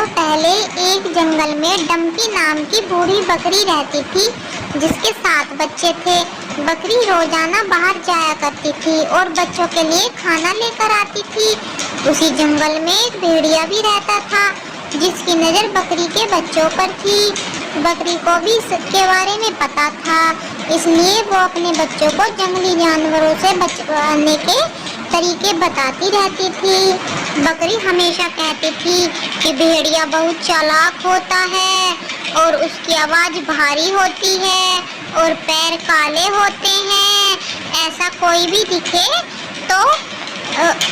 पहले एक जंगल में डम्पी नाम की बूढ़ी बकरी रहती थी, जिसके 7 बच्चे थे। बकरी रोजाना बाहर जाया करती थी और बच्चों के लिए खाना लेकर आती थी। उसी जंगल में एक भेड़िया भी रहता था, जिसकी नज़र बकरी के बच्चों पर थी। बकरी को भी इसके बारे में पता था, इसलिए वो अपने बच्चों को जंगली जानवरों से बचाने के तरीके बताती रहती थी। बकरी हमेशा कहती थी कि भेड़िया बहुत चालाक होता है और उसकी आवाज़ भारी होती है और पैर काले होते हैं। ऐसा कोई भी दिखे तो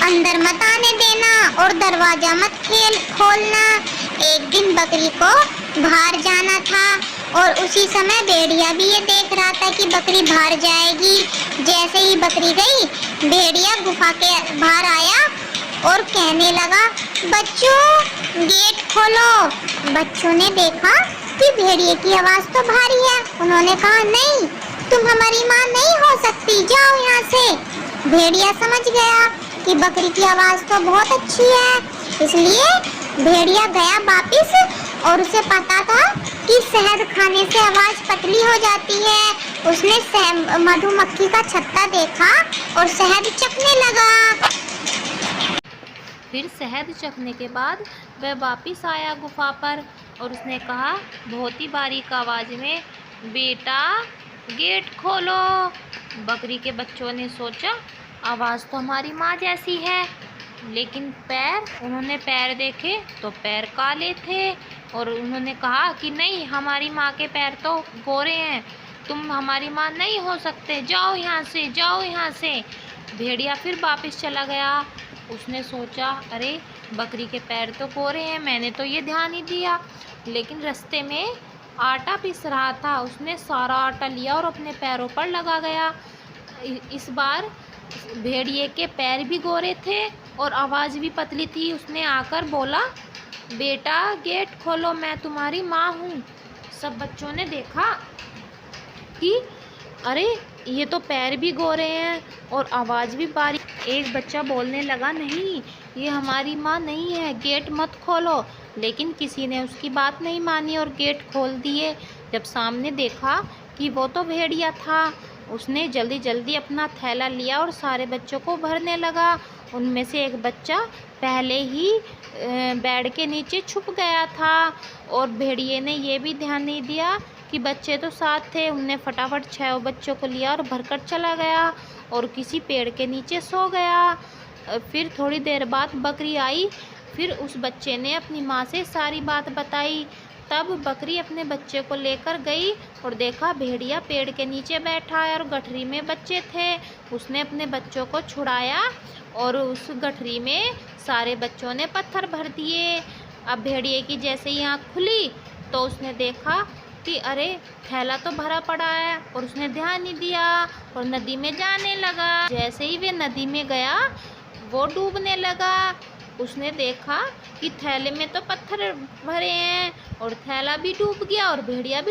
अंदर मत आने देना और दरवाजा मत खोलना। एक दिन बकरी को बाहर जाना था और उसी समय भेड़िया भी ये देख रहा था कि बकरी बाहर जाएगी। जैसे ही बकरी गई, भेड़िया गुफा के बाहर आया और कहने लगा, बच्चों गेट खोलो। बच्चों ने देखा कि भेड़िए की आवाज़ तो भारी है। उन्होंने कहा, नहीं, तुम हमारी माँ नहीं हो सकती, जाओ यहाँ से। भेड़िया समझ गया कि बकरी की आवाज़ तो बहुत अच्छी है, इसलिए भेड़िया गया वापिस और उसे पता था कि शहद खाने से आवाज़ पतली हो जाती है। उसने मधुमक्खी का छत्ता देखा और शहद चखने लगा। फिर शहद चखने के बाद वह वापिस आया गुफा पर और उसने कहा बहुत ही बारीक आवाज़ में, बेटा गेट खोलो। बकरी के बच्चों ने सोचा आवाज़ तो हमारी माँ जैसी है, लेकिन उन्होंने पैर देखे तो पैर काले थे और उन्होंने कहा कि नहीं, हमारी माँ के पैर तो गोरे हैं, तुम हमारी माँ नहीं हो सकते, जाओ यहाँ से, जाओ यहाँ से। भेड़िया फिर वापस चला गया। उसने सोचा, अरे बकरी के पैर तो गोरे हैं, मैंने तो ये ध्यान ही दिया। लेकिन रास्ते में आटा पीस रहा था, उसने सारा आटा लिया और अपने पैरों पर लगा गया। इस बार भेड़िए के पैर भी गोरे थे और आवाज़ भी पतली थी। उसने आकर बोला, बेटा गेट खोलो, मैं तुम्हारी माँ हूँ। सब बच्चों ने देखा कि अरे ये तो पैर भी गोरे हैं और आवाज़ भी बारीक। एक बच्चा बोलने लगा, नहीं, ये हमारी माँ नहीं है, गेट मत खोलो। लेकिन किसी ने उसकी बात नहीं मानी और गेट खोल दिए। जब सामने देखा कि वो तो भेड़िया था, उसने जल्दी जल्दी अपना थैला लिया और सारे बच्चों को भरने लगा। उनमें से एक बच्चा पहले ही बेड के नीचे छुप गया था और भेड़िए ने ये भी ध्यान नहीं दिया कि बच्चे तो साथ थे। उनने फटाफट 6 बच्चों को लिया और भरकर चला गया और किसी पेड़ के नीचे सो गया। फिर थोड़ी देर बाद बकरी आई। फिर उस बच्चे ने अपनी माँ से सारी बात बताई। तब बकरी अपने बच्चे को लेकर गई और देखा भेड़िया पेड़ के नीचे बैठा है और गठरी में बच्चे थे। उसने अपने बच्चों को छुड़ाया और उस गठरी में सारे बच्चों ने पत्थर भर दिए। अब भेड़िए की जैसे ही आँख खुली तो उसने देखा कि अरे थैला तो भरा पड़ा है और उसने ध्यान नहीं दिया और नदी में जाने लगा। जैसे ही वे नदी में गया, वो डूबने लगा। उसने देखा कि थैले में तो पत्थर भरे हैं और थैला भी डूब गया और भेड़िया भी